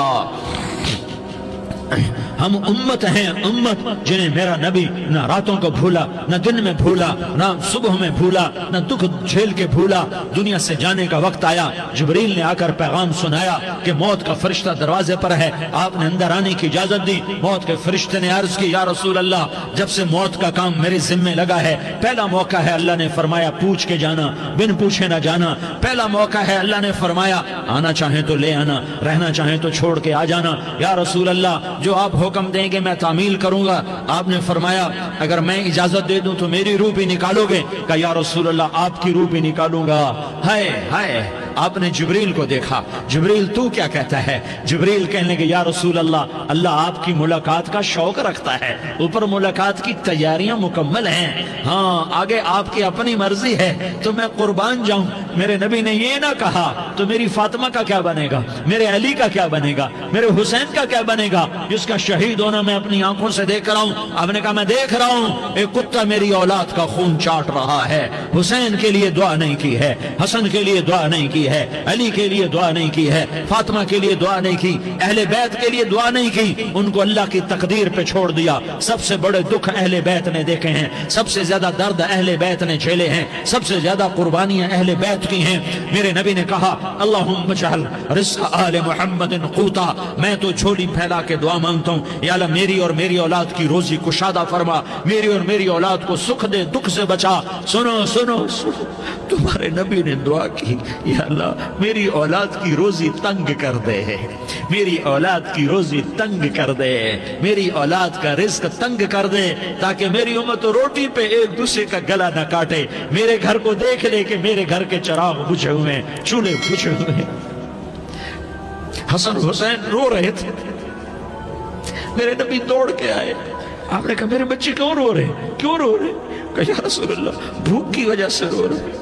Speaker 1: ہم امت ہیں، امت جنہیں میرا نبی نہ راتوں کو بھولا، نہ دن میں بھولا، نہ صبح میں بھولا، نہ دکھ جھیل کے بھولا۔ دنیا سے جانے کا وقت آیا، جبریل نے آ کر پیغام سنایا کہ موت کا فرشتہ دروازے پر ہے، آپ نے اندر آنے کی اجازت دی۔ موت کے فرشتے نے عرض کی یا رسول اللہ، جب سے موت کا کام میرے ذمہ لگا ہے، پہلا موقع ہے، اللہ نے فرمایا پوچھ کے جانا، بن پوچھے نہ جانا۔ پہلا موقع ہے، اللہ نے فرمایا آنا چاہیں تو لے آنا، رہنا چاہیں تو چھوڑ کے آ جانا۔ یا رسول اللہ، جو آپ حکم دیں گے میں تعمیل کروں گا۔ آپ نے فرمایا اگر میں اجازت دے دوں تو میری روح بھی نکالو گے؟ کہا یا رسول اللہ آپ کی روح بھی نکالوں گا۔ ہائے ہائے، آپ نے جبریل کو دیکھا، جبریل تو کیا کہتا ہے؟ جبریل کہنے لگے یا رسول اللہ، اللہ آپ کی ملاقات کا شوق رکھتا ہے، اوپر ملاقات کی تیاریاں مکمل ہیں، ہاں آگے آپ کی اپنی مرضی ہے تو میں قربان جاؤں۔ میرے نبی نے یہ نہ کہا تو میری فاطمہ کا کیا بنے گا، میرے علی کا کیا بنے گا، میرے حسین کا کیا بنے گا، جس کا شہید ہونا میں اپنی آنکھوں سے دیکھ رہا ہوں۔ آپ نے کہا میں دیکھ رہا ہوں ایک کتا میری اولاد کا خون چاٹ رہا ہے، حسین کے لیے دعا نہیں کی ہے، حسن کے لیے دعا نہیں کی ہے، علی کے لیے دعا نہیں کی ہے، فاطمہ کے لیے دعا نہیں کی، اہل بیت کے لیے دعا نہیں کی، ان کو اللہ کی تقدیر پہ چھوڑ دیا۔ سب سے بڑے دکھ اہل بیت نے دیکھے ہیں، سب سے زیادہ درد اہل بیت نے جھیلے ہیں، سب سے زیادہ قربانیاں اہل بیت کی ہیں۔ میرے نبی نے کہا اللہم اجعل رزق آل محمد قوتا، میں تو جھولی پھیلا کے دعا مانگتا ہوں یا اللہ میری اور میری اولاد کی روزی کشادہ فرما، میری اور میری اولاد کو سکھ دے، دکھ سے بچا۔ سنو سنو سنو، تمہارے نبی نے دعا کی یا اللہ میری اولاد کی روزی تنگ کر دے، میری اولاد کی روزی تنگ کر دے، میری اولاد کا رزق تنگ کر دے، تاکہ میری امت روٹی پہ ایک دوسرے کا گلا نہ کاٹے، میرے گھر کو دیکھ لے کہ میرے گھر کے چراغ بجھے ہوئے، چولہے بجھے ہوئے۔ حسن حسین رو رہے تھے، میرے نبی دوڑ کے آئے، آپ نے کہا میرے بچے کیوں رو رہے، کیوں رو رہے؟ کہا یا رسول اللہ بھوک کی وجہ سے رو رہے۔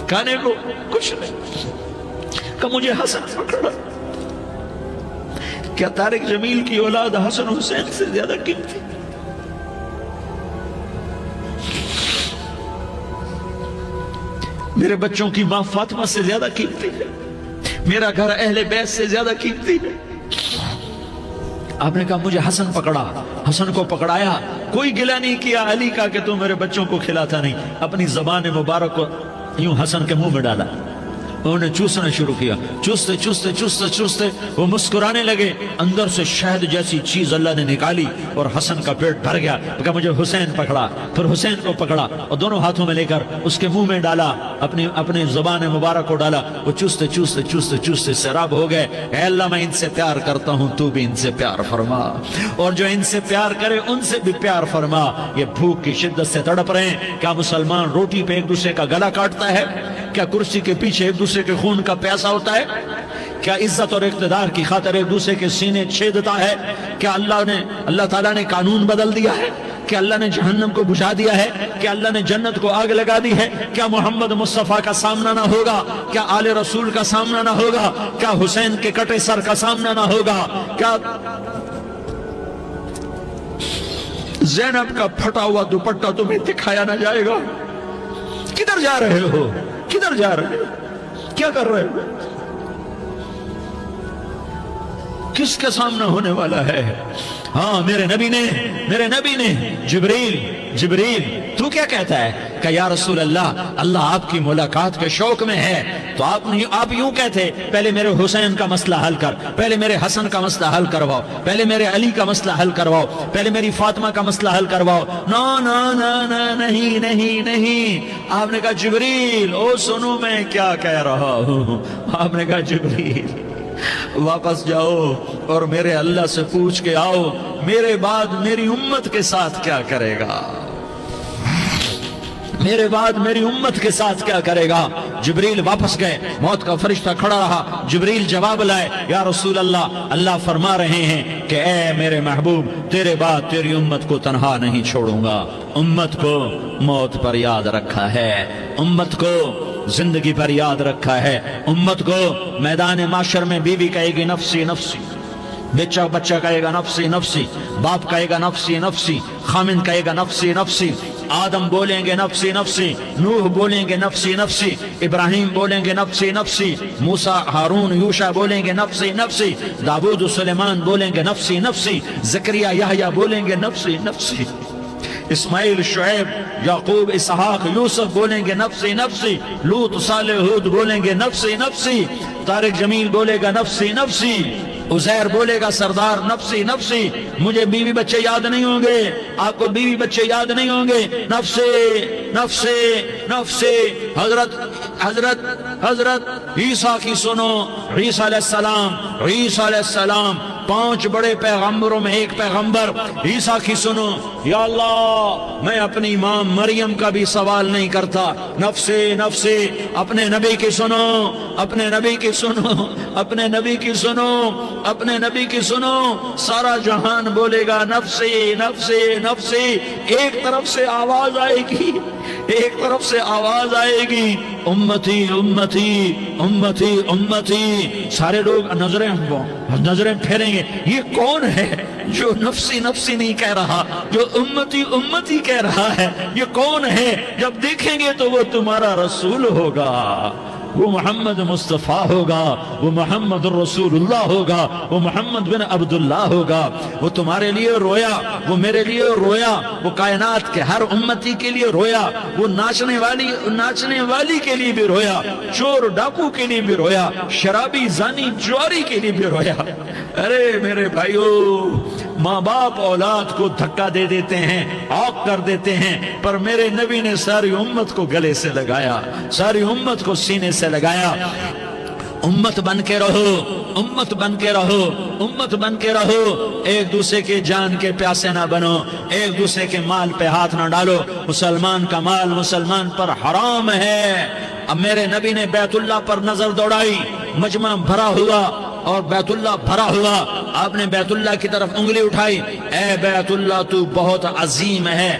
Speaker 1: کھانے کو کچھ نہیں، کہ مجھے حسن پکڑا۔ کیا طارق جمیل کی اولاد حسن حسین سے زیادہ قیمتی؟ میرے بچوں کی ماں فاطمہ سے زیادہ قیمتی ہے، میرا گھر اہل بیت سے زیادہ قیمتی ہے۔ آپ نے کہا مجھے حسن پکڑا، حسن کو پکڑایا، کوئی گلہ نہیں کیا علی کا کہ تم میرے بچوں کو کھلاتا نہیں، اپنی زبان مبارک کو یوں حسن کے منہ میں ڈالا، انہوں نے چوسنا شروع کیا، چوستے چوستے چوستے چوستے وہ مسکرانے لگے، اندر سے شہد جیسی چیز اللہ نے نکالی اور حسن کا پیٹ بھر گیا۔ کہا مجھے حسین پکڑا، پھر حسین کو پکڑا اور دونوں ہاتھوں میں لے کر اس کے منہ میں ڈالا، اپنی زبان مبارک کو ڈالا، وہ چوستے چوستے چوستے چوستے سیراب ہو گئے۔ اے اللہ میں ان سے پیار کرتا ہوں، تو بھی ان سے پیار فرما، اور جو ان سے پیار کرے ان سے بھی پیار فرما۔ یہ بھوک کی شدت سے تڑپ رہے ہیں، کیا مسلمان روٹی پہ ایک دوسرے کا گلا کاٹتا ہے؟ کیا کرسی کے پیچھے ایک دوسرے کے خون کا پیاسا ہوتا ہے؟ کیا عزت اور اقتدار کی خاطر ایک دوسرے کے سینے چھیدتا ہے؟ کیا اللہ تعالیٰ نے قانون بدل دیا ہے؟ کیا اللہ نے جہنم کو بجھا دیا ہے؟ کیا اللہ نے جنت کو آگ لگا دی ہے؟ کیا محمد مصطفیٰ کا سامنا نہ ہوگا؟ کیا آل رسول کا سامنا نہ ہوگا؟ کیا حسین کے کٹے سر کا سامنا نہ ہوگا؟ کیا زینب کا پھٹا ہوا دوپٹہ تمہیں دکھایا نہ جائے گا؟ کدھر جا رہے ہو؟ کدھر جا رہے ہو؟ کیا کر رہے ہو؟ کس کے سامنے ہونے والا ہے؟ ہاں میرے نبی نے جبریل تو کیا کہتا ہے کہ یا رسول اللہ آپ کی ملاقات کے شوق میں ہے، تو آپ یوں کہتے پہلے میرے حسین کا مسئلہ حل کر، پہلے میرے حسن کا مسئلہ حل کرواؤ، پہلے میرے علی کا مسئلہ حل کرواؤ، پہلے میری فاطمہ کا مسئلہ حل کرواؤ۔ نہیں۔ آپ نے کہا جبریل او سنو میں کیا کہہ رہا ہوں۔ آپ نے کہا جبریل واپس جاؤ اور میرے اللہ سے پوچھ کے آؤ میرے بعد میری امت کے ساتھ کیا کرے گا۔ میرے بعد میری امت کے ساتھ کیا کرے گا؟ جبریل واپس گئے، موت کا فرشتہ کھڑا رہا، جبریل جواب لائے، یا رسول اللہ، اللہ فرما رہے ہیں کہ اے میرے محبوب، تیرے بعد تیری امت کو تنہا نہیں چھوڑوں گا۔ امت کو موت پر یاد رکھا ہے، امت کو زندگی پر یاد رکھا ہے، امت کو میدان معاشر میں بیوی کہے گی نفسی نفسی، بچہ کہے گا نفسی نفسی، باپ کہے گا نفسی نفسی، خامن کہے گا نفسی نفسی، آدم بولیں گے نفسی نفسی، نوح بولیں گے نفسی نفسی، ابراہیم بولیں گے نفسی نفسی، موسیٰ ہارون یوشع بولیں گے نفسی نفسی، داؤد سلیمان بولیں گے نفسی نفسی، زکریا یحییٰ بولیں گے نفسی نفسی، اسماعیل شعیب یعقوب اسحاق یوسف بولیں گے نفسی نفسی، لوط صالح ہود بولیں گے نفسی نفسی، طارق جمیل بولے گا نفسی نفسی، عزیر بولے گا سردار نفسی نفسی، مجھے بیوی بچے یاد نہیں ہوں گے، آپ کو بیوی بچے یاد نہیں ہوں گے، نفسی نفسی نفسی۔ حضرت عیسیٰ کی سنو، عیسیٰ علیہ السلام 5 بڑے پیغمبروں میں ایک پیغمبر عیسیٰ کی سنو، یا اللہ میں اپنی ماں مریم کا بھی سوال نہیں کرتا، نفسی نفسی۔ اپنے نبی کی سنو، اپنے نبی کی سنو، اپنے نبی کی سنو، اپنے نبی کی سنو، سارا جہان بولے گا نفسی نفسی نفسی۔ ایک طرف سے آواز آئے گی، ایک طرف سے آواز آئے گی، امتی امتی امتی امتی۔ سارے لوگ نظریں پھیریں گے، یہ کون ہے جو نفسی نفسی نہیں کہہ رہا، جو امتی امتی کہہ رہا ہے؟ یہ کون ہے؟ جب دیکھیں گے تو وہ تمہارا رسول ہوگا، وہ محمد مصطفیٰ ہوگا، وہ محمد الرسول اللہ ہوگا، وہ محمد بن عبداللہ ہوگا۔ وہ تمہارے لیے رویا، وہ میرے لیے رویا، وہ کائنات کے ہر امتی کے لیے رویا، وہ ناچنے والی کے لیے بھی رویا، چور ڈاکو کے لیے بھی رویا، شرابی زانی جواری کے لیے بھی رویا۔ ارے میرے بھائیو، ماں باپ اولاد کو دھکا دے دیتے ہیں، عوق کر دیتے ہیں، پر میرے نبی نے ساری امت کو گلے سے لگایا، ساری امت کو سینے سے لگایا۔ امت بن کے رہو، امت بن کے رہو، امت بن کے رہو، ایک دوسرے کے جان کے پیاسے نہ بنو، ایک دوسرے کے مال پہ ہاتھ نہ ڈالو۔ مسلمان کا مال مسلمان پر حرام ہے۔ اب میرے نبی نے بیت اللہ پر نظر دوڑائی، مجمع بھرا ہوا اور بیت اللہ بھرا ہوا، آپ نے بیت اللہ کی طرف انگلی اٹھائی، اے بیت اللہ تو بہت عظیم ہے،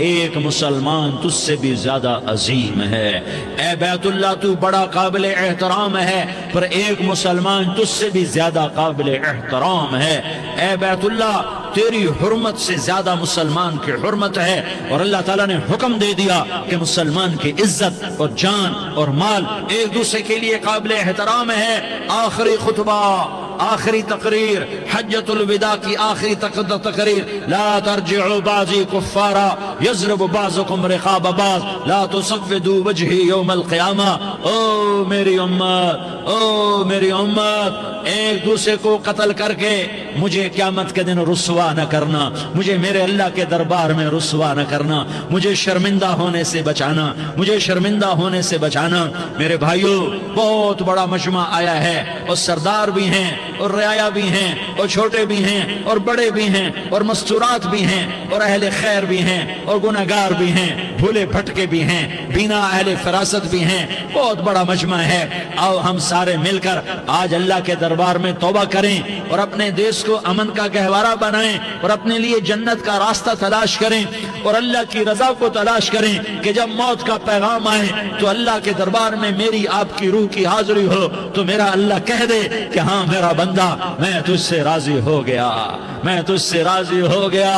Speaker 1: ایک مسلمان تجھ سے بھی زیادہ عظیم ہے، اے بیت اللہ تو بڑا قابل احترام ہے، پر ایک مسلمان تجھ سے بھی زیادہ قابل احترام ہے، اے بیت اللہ تیری حرمت سے زیادہ مسلمان کی حرمت ہے۔ اور اللہ تعالیٰ نے حکم دے دیا کہ مسلمان کی عزت اور جان اور مال ایک دوسرے کے لیے قابل احترام ہے۔ آخری خطبہ، آخری تقریر، حجۃ الوداع کی آخری تقریر، لا ترجعوا بعضی کفارا یضرب بعضکم رقاب بعض لا تصودوا وجہی یوم القیامہ۔ او میری امت، او میری امت، ایک دوسرے کو قتل کر کے مجھے قیامت کے دن رسوا نہ کرنا، مجھے میرے اللہ کے دربار میں رسوا نہ کرنا، مجھے شرمندہ ہونے سے بچانا، مجھے شرمندہ ہونے سے بچانا۔ میرے بھائیو، بہت بڑا مجمع آیا ہے، اور سردار بھی ہیں اور رعایا بھی ہیں اور چھوٹے بھی ہیں اور بڑے بھی ہیں اور مستورات بھی ہیں اور اہل خیر بھی ہیں اور گناہگار بھی ہیں، بھولے بھٹکے بھی ہیں، بینا اہل فراست بھی ہیں، بہت بڑا مجمع ہے۔ آؤ ہم سارے مل کر آج اللہ کے دربار میں توبہ کریں اور اپنے دیش کو امن کا گہوارہ بنائیں اور اپنے لیے جنت کا راستہ تلاش کریں اور اللہ کی رضا کو تلاش کریں کہ جب موت کا پیغام آئے تو اللہ کے دربار میں میری آپ کی روح کی حاضری ہو تو میرا اللہ کہہ دے کہ ہاں میرا بندہ، میں تجھ سے راضی ہو گیا، میں تجھ سے راضی ہو گیا۔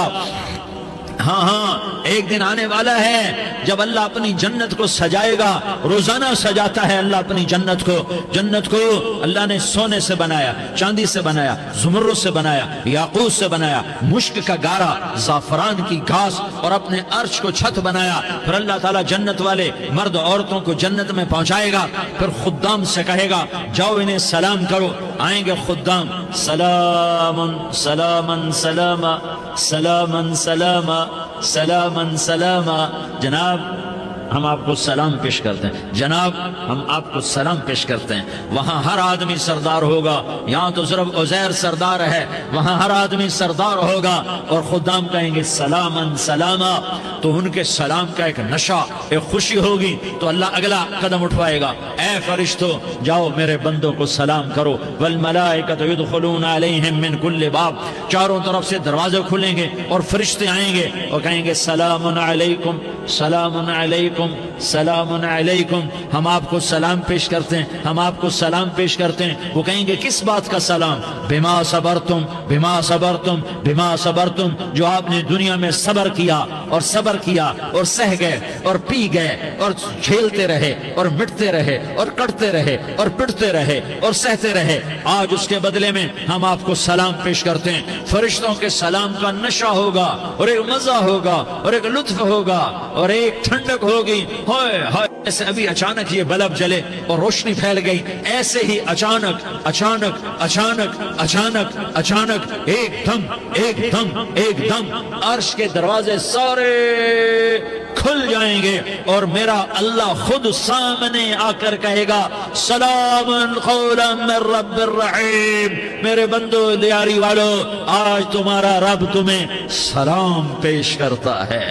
Speaker 1: ہاں ہاں، ایک دن آنے والا ہے جب اللہ اپنی جنت کو سجائے گا، روزانہ سجاتا ہے اللہ اپنی جنت کو۔ جنت کو اللہ نے سونے سے بنایا، چاندی سے بنایا، زمرد سے بنایا، یاقوت سے بنایا، مشک کا گارا، زعفران کی گھاس اور اپنے عرش کو چھت بنایا۔ پھر اللہ تعالیٰ جنت والے مرد عورتوں کو جنت میں پہنچائے گا، پھر خدام سے کہے گا جاؤ انہیں سلام کرو۔ آئیں گے خدام، سلام سلام سلام سلام سلام سلام سلام۔ جناب ہم آپ کو سلام پیش کرتے ہیں، جناب ہم آپ کو سلام پیش کرتے ہیں۔ وہاں ہر آدمی سردار ہوگا، یہاں تو صرف عزیر سردار ہے، وہاں ہر آدمی سردار ہوگا، اور خدام کہیں گے سلامن سلاما، تو ان کے سلام کا ایک نشہ، ایک خوشی ہوگی، تو اللہ اگلا قدم اٹھوائے گا، اے فرشتو جاؤ میرے بندوں کو سلام کرو، والملائکۃ یدخلون علیہم من کل باب، چاروں طرف سے دروازے کھلیں گے اور فرشتے آئیں گے اور کہیں گے سلام علیکم سلام علیکم سلام علیکم، ہم آپ کو سلام پیش کرتے ہیں، ہم آپ کو سلام پیش کرتے ہیں۔ وہ کہیں گے کس بات کا سلام؟ بما صبرتم بما صبرتم بما صبرتم، جو آپ نے دنیا میں صبر کیا اور صبر کیا اور سہ گئے اور پی گئے اور جھیلتے رہے اور مٹتے رہے اور کٹتے رہے اور پٹتے رہے اور سہتے رہے، آج اس کے بدلے میں ہم آپ کو سلام پیش کرتے ہیں۔ فرشتوں کے سلام کا نشہ ہوگا اور ایک مزہ ہوگا اور ایک لطف ہوگا اور ایک ٹھنڈک ہوگی، ہائے ہائے، ایسے ابھی اچانک یہ بلب جلے اور روشنی پھیل گئی، ایسے ہی اچانک اچانک اچانک اچانک اچانک ایک دم ایک دم ایک دم عرش کے دروازے سارے کھل جائیں گے اور میرا اللہ خود سامنے آ کر کہے گا سلام قولا من رب الرحیم، میرے بندو دیاری والو، آج تمہارا رب تمہیں سلام پیش کرتا ہے،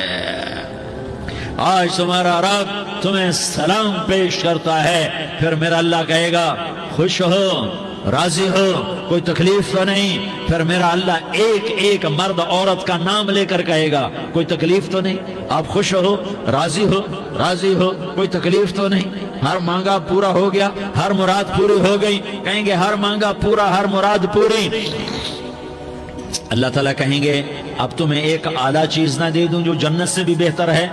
Speaker 1: آج تمہارا رب تمہیں سلام پیش کرتا ہے۔ پھر میرا اللہ کہے گا خوش ہو، راضی ہو، کوئی تکلیف تو نہیں؟ پھر میرا اللہ ایک ایک مرد عورت کا نام لے کر کہے گا کوئی تکلیف تو نہیں؟ آپ خوش ہو، راضی ہو، راضی ہو، کوئی تکلیف تو نہیں؟ ہر مانگا پورا ہو گیا، ہر مراد پوری ہو گئی؟ کہیں گے ہر مانگا پورا، ہر مراد پوری۔ اللہ تعالیٰ کہیں گے اب تمہیں ایک اعلیٰ چیز نہ دے دوں جو جنت سے بھی بہتر ہے؟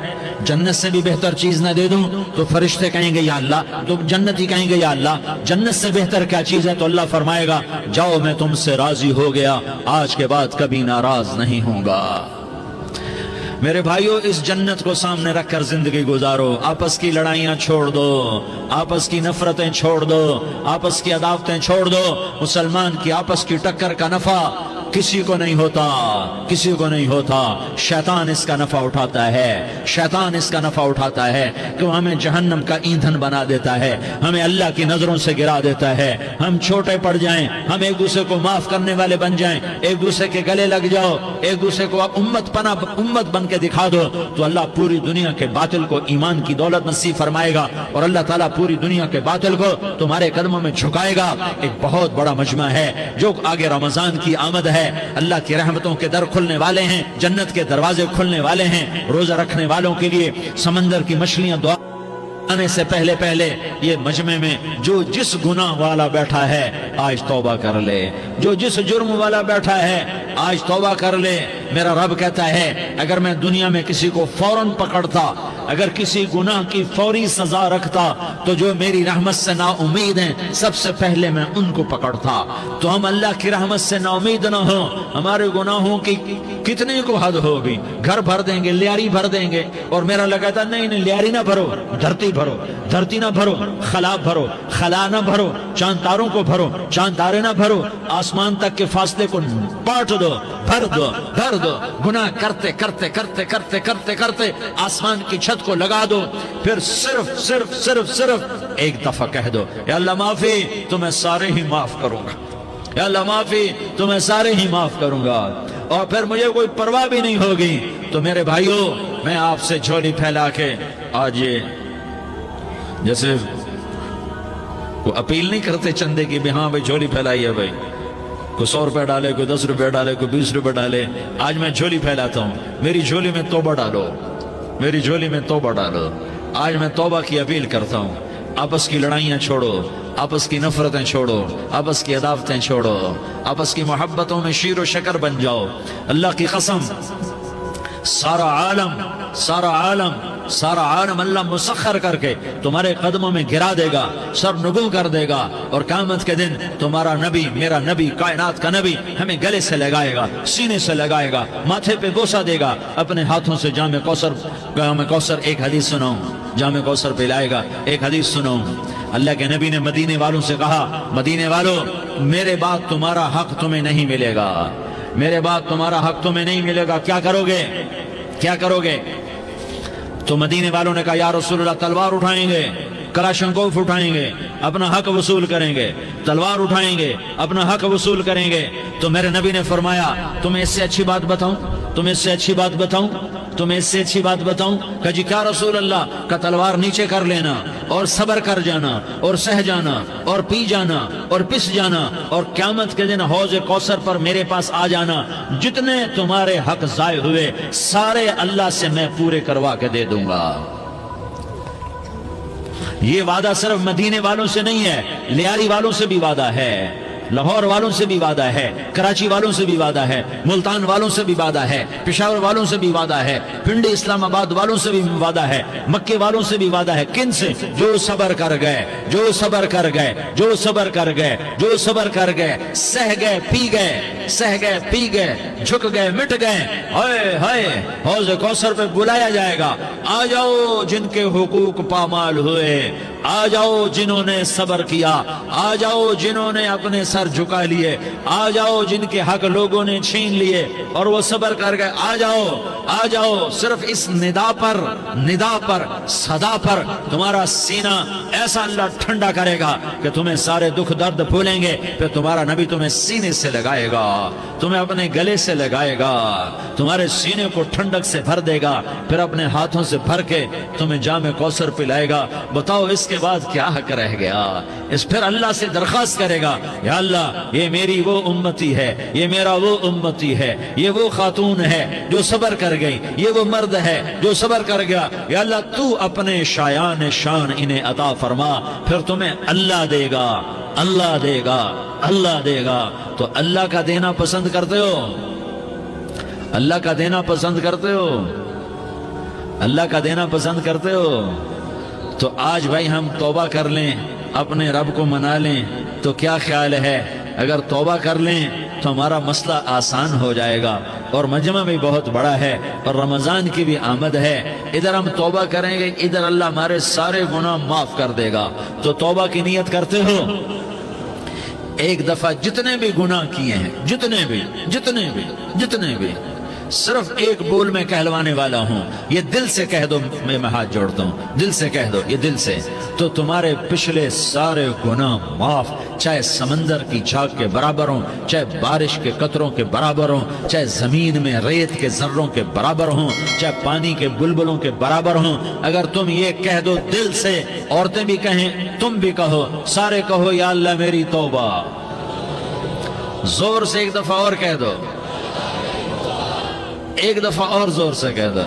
Speaker 1: جنت سے بھی بہتر چیز نہ دے دوں؟ تو فرشتے کہیں گے یا اللہ، تو جنتی کہیں گے یا اللہ جنت سے بہتر کیا چیز ہے؟ تو اللہ فرمائے گا جاؤ میں تم سے راضی ہو گیا، آج کے بعد کبھی ناراض نہیں ہوں گا۔ میرے بھائیو، اس جنت کو سامنے رکھ کر زندگی گزارو، آپس کی لڑائیاں چھوڑ دو، آپس کی نفرتیں چھوڑ دو، آپس کی عداوتیں چھوڑ دو۔ مسلمان کی آپس کی ٹکر کا نفع کسی کو نہیں ہوتا، کسی کو نہیں ہوتا، شیطان اس کا نفع اٹھاتا ہے، شیطان اس کا نفع اٹھاتا ہے کہ وہ ہمیں جہنم کا ایندھن بنا دیتا ہے، ہمیں اللہ کی نظروں سے گرا دیتا ہے، ہم چھوٹے پڑ جائیں، ہم ایک دوسرے کو معاف کرنے والے بن جائیں، ایک دوسرے کے گلے لگ جاؤ، ایک دوسرے کو امت بن کے دکھا دو، تو اللہ پوری دنیا کے باطل کو ایمان کی دولت نصیب فرمائے گا، اور اللہ تعالیٰ پوری دنیا کے باطل کو تمہارے قدموں میں جھکائے گا۔ ایک بہت بڑا مجمع ہے جو آگے رمضان کی آمد ہے، اللہ کی رحمتوں کے در کھلنے والے ہیں، جنت کے دروازے کھلنے والے ہیں، روزہ رکھنے والوں کے لیے سمندر کی مچھلیاں دعا آنے سے پہلے پہلے یہ مجمع میں جو جس گناہ والا بیٹھا ہے آج توبہ کر لے، جو جس جرم والا بیٹھا ہے آج توبہ کر لے۔ میرا رب کہتا ہے اگر میں دنیا میں کسی کو فوراً پکڑتا، اگر کسی گناہ کی فوری سزا رکھتا، تو جو میری رحمت سے نا امید ہیں سب سے پہلے میں ان کو پکڑتا۔ تو ہم اللہ کی رحمت سے نا امید نہ ہوں، ہمارے گناہوں کی کتنے کو حد ہوگی، گھر بھر دیں گے، لیاری بھر دیں گے، اور میرا اللہ کہتا نہیں نہیں، لیاری نہ بھرو، دھرتی بھرو، دھرتی نہ بھرو، خلا بھرو، خلا نہ بھرو، چاند تاروں کو بھرو، چاند تارے نہ بھرو، آسمان تک کے فاصلے کو پاٹ دو، بھر دو، بھر دو، گناہ کرتے کرتے کرتے کرتے کرتے کرتے آسمان کی چھت کو لگا دو، پھر صرف صرف صرف صرف ایک دفعہ کہہ دو یا اللہ معافی، تو میں سارے ہی معاف کروں گا، یا اللہ معافی، تو میں سارے ہی معاف کروں گا، اور پھر مجھے کوئی پرواہ بھی نہیں ہوگی۔ تو میرے بھائیوں، میں آپ سے جھولی پھیلا کے آج یہ جیسے کوئی اپیل نہیں کرتے چندے کی بھی ہاں بھائی جھولی پھیلائی ہے، بھائی کوئی 100 روپے ڈالے، کوئی 10 روپے ڈالے، کوئی 20 روپے ڈالے، آج میں جھولی پھیلاتا ہوں، میری جھولی میں توبہ ڈالو، میری جھولی میں توبہ ڈالو۔ آج میں توبہ کی اپیل کرتا ہوں، آپس کی لڑائیاں چھوڑو، آپس کی نفرتیں چھوڑو، آپس کی عداوتیں چھوڑو، آپس کی محبتوں میں شیر و شکر بن جاؤ۔ اللہ کی قسم، سارا عالم اللہ مسخر کر کے تمہارے قدموں میں گرا دے گا، سر نگو کر دے گا، اور قیامت کے دن تمہارا نبی، میرا نبی، کائنات کا نبی ہمیں گلے سے لگائے گا، سینے سے لگائے گا، ماتھے پہ بوسہ دے گا، اپنے ہاتھوں سے جام کوثر ایک حدیث سناؤں، جام کوثر پلائے گا، ایک حدیث سناؤں۔ اللہ کے نبی نے مدینے والوں سے کہا، مدینے والوں میرے بعد تمہارا حق تمہیں نہیں ملے گا، میرے بعد تمہارا حق تمہیں نہیں ملے گا، کیا کرو گے؟ کیا کرو گے؟ تو مدینے والوں نے کہا یا رسول اللہ تلوار اٹھائیں گے، کلاشنکوف اٹھائیں گے، اپنا حق وصول کریں گے، تلوار اٹھائیں گے، اپنا حق وصول کریں گے۔ تو میرے نبی نے فرمایا تمہیں اس سے اچھی بات بتاؤں، تمہیں اس سے اچھی بات بتاؤں، تمہیں اس سے اچھی بات بتاؤں؟ کہ جی کیا رسول اللہ؟ کا تلوار نیچے کر لینا اور صبر کر جانا اور سہ جانا اور پی جانا اور پس جانا اور قیامت کے دن حوض کوثر پر میرے پاس آ جانا، جتنے تمہارے حق ضائع ہوئے سارے اللہ سے میں پورے کروا کے دے دوں گا۔ یہ وعدہ صرف مدینے والوں سے نہیں ہے، لیاری والوں سے بھی وعدہ ہے، لاہور والوں سے بھی وعدہ ہے، کراچی والوں سے بھی وعدہ ہے، ملتان والوں سے بھی وعدہ ہے، پشاور والوں سے بھی وعدہ ہے، پنڈی اسلام آباد والوں سے بھی وعدہ ہے، مکے والوں سے بھی وعدہ ہے۔ کن سے؟ جو صبر کر گئے، جو صبر کر گئے، جو صبر کر گئے، جو صبر کر گئے، سہ گئے پی گئے، سہ گئے پی گئے، جھک گئے مٹ گئے، ہائے ہائے حوض کوثر پہ بلایا جائے گا، آ جاؤ جن کے حقوق پامال ہوئے، آ جاؤ جنہوں نے صبر کیا، آ جاؤ جنہوں نے اپنے سر جھکا لیے، آ جاؤ جن کے حق لوگوں نے چھین لیے اور وہ صبر کر گئے، آ جاؤ آ جاؤ۔ صرف اس ندا پر صدا پر تمہارا سینہ ایسا اللہ ٹھنڈا کرے گا کہ تمہیں سارے دکھ درد بھولیں گے، پھر تمہارا نبی تمہیں سینے سے لگائے گا، تمہیں اپنے گلے سے لگائے گا، تمہارے سینے کو ٹھنڈک سے بھر دے گا، پھر اپنے ہاتھوں سے بھر کے تمہیں جام کوثر پلائے گا۔ بتاؤ اس کے بعد کیا حق رہ گیا؟ اس پھر اللہ سے درخواست کرے گا یا اللہ یہ میری وہ امتی ہے، یہ میرا وہ امتی ہے، یہ وہ خاتون ہے جو صبر کر گئی، یہ وہ مرد ہے جو صبر کر گیا، یا اللہ تو اپنے شایان شان انہیں عطا فرما، پھر تمہیں اللہ دے گا، اللہ دے گا، اللہ دے گا۔ تو اللہ کا دینا پسند کرتے ہو؟ اللہ کا دینا پسند کرتے ہو؟ اللہ کا دینا پسند کرتے ہو؟ تو آج بھائی ہم توبہ کر لیں، اپنے رب کو منا لیں، تو کیا خیال ہے اگر توبہ کر لیں تو ہمارا مسئلہ آسان ہو جائے گا، اور مجمع بھی بہت بڑا ہے اور رمضان کی بھی آمد ہے، ادھر ہم توبہ کریں گے، ادھر اللہ ہمارے سارے گناہ معاف کر دے گا۔ تو توبہ کی نیت کرتے ہو؟ ایک دفعہ جتنے بھی گناہ کیے ہیں، جتنے بھی صرف ایک بول میں کہلوانے والا ہوں، یہ دل سے کہہ دو، میں ہاتھ جوڑتا ہوں، دل سے کہہ دو، یہ دل سے، تو تمہارے پچھلے سارے گناہ معاف، چاہے سمندر کی جھاگ کے برابر ہوں، چاہے بارش کے قطروں کے برابر ہوں، چاہے زمین میں ریت کے ذروں کے برابر ہوں، چاہے پانی کے بلبلوں کے برابر ہوں۔ اگر تم یہ کہہ دو دل سے، عورتیں بھی کہیں، تم بھی کہو، سارے کہو یا اللہ میری توبہ، زور سے ایک دفعہ اور کہہ دو، ایک دفعہ اور زور سے کہہ دو۔